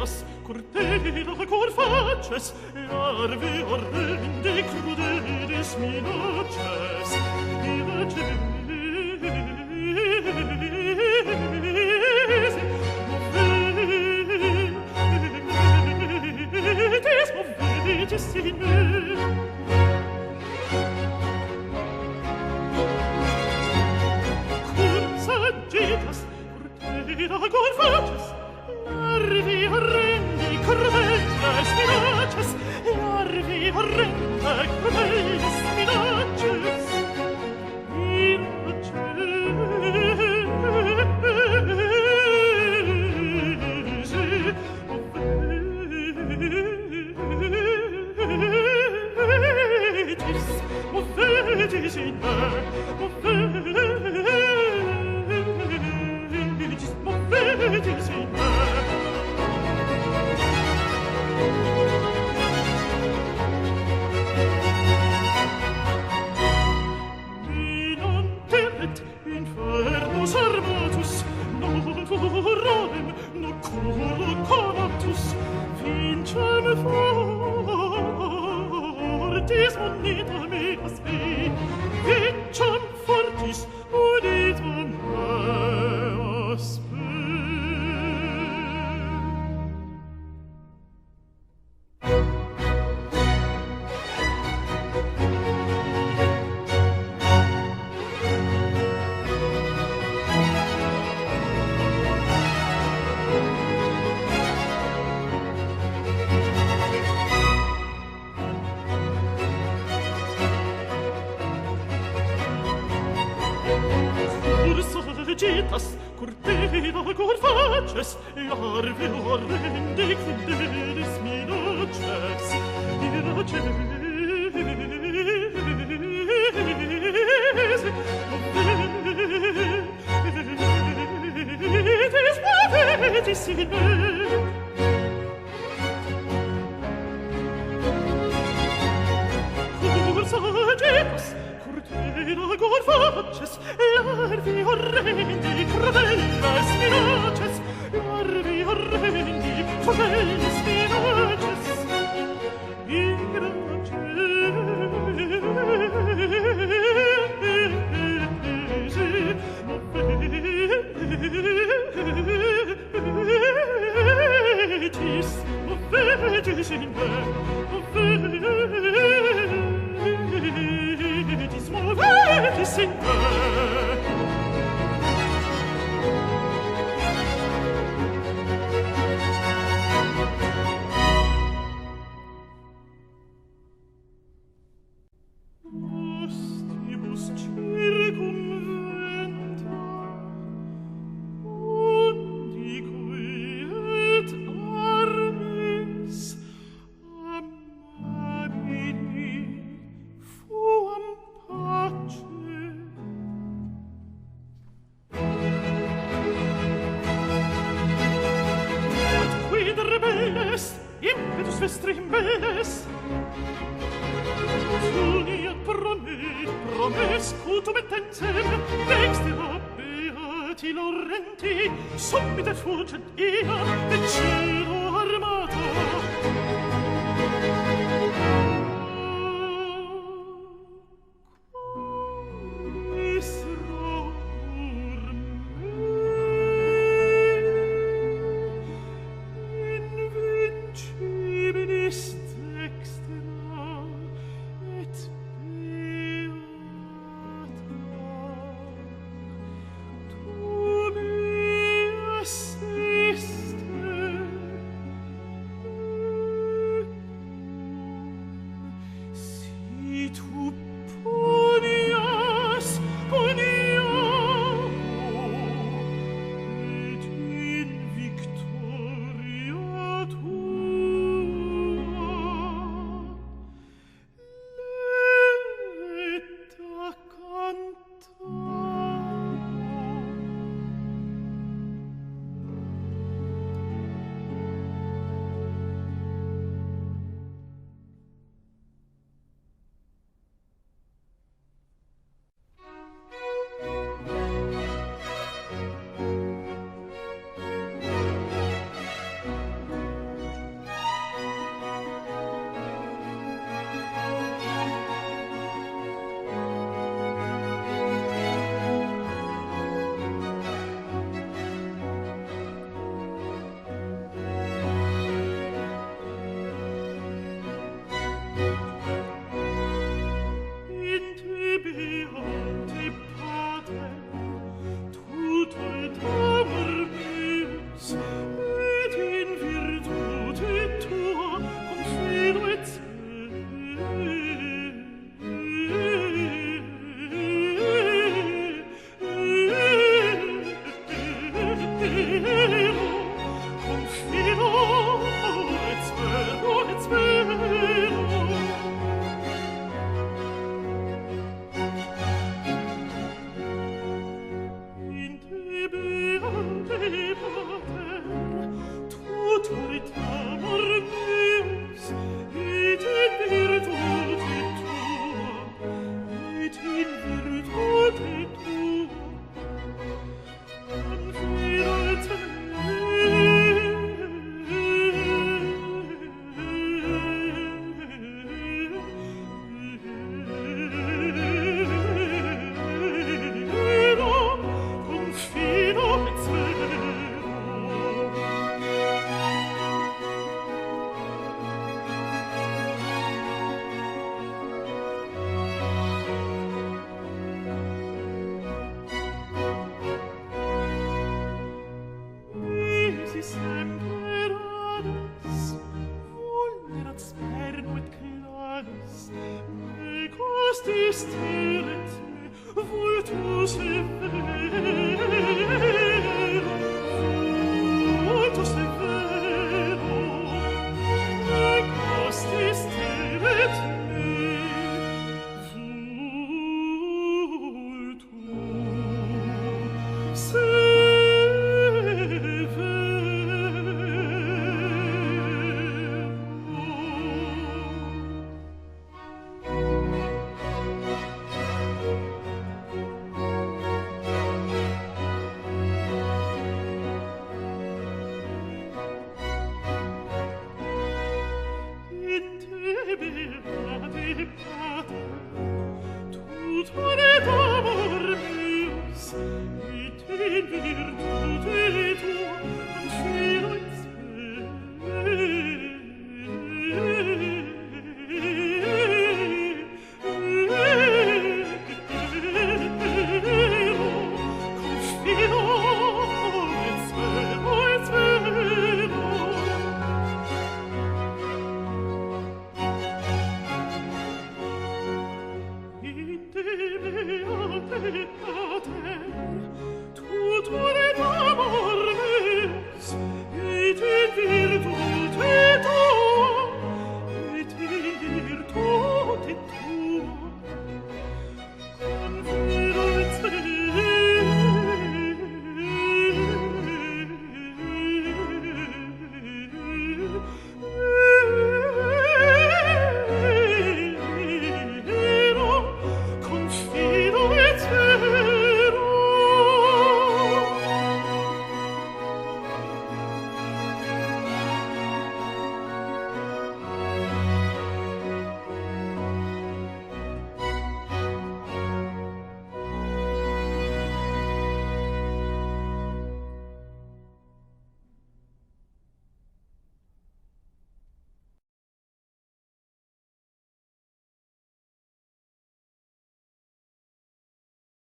sagittas, cortera cor faces, larve orrende crudelis minaces, iraces, movetis in me. Sagittas, cortera cor faces, larvi horrendi crudelis minaces, larvi horrendi crudelis minaces, movetis in me, movetis in me. Minum terret infernus armatus, non furorem, non curo conatus, vincem fortis moneta meas me, vincem fortis moneta meas me. Sagittas, cortera cor faces, larve horrendi crudelis minaces, iraces, movetis in me. Sagittas, cortera cor faces, larvi horrendi crudelis minaces, larvi horrendi crudelis minaces, movetis in me, movetis in me. Ostibus circumventa, undique et armis, amabili fuam pace. Et quid rebelles, impetus vestri imbelles, Uniat promes cutum et tensem, dextera beati Laurenti, subit effugent ia, et cielo armata. Quis rovur me, invincibilis dextera, et beata. Tu me assistes, amor meus, et in virtute tua, et in virtute tua, confido Semperadus, vulnerat spernum et claris, me costis te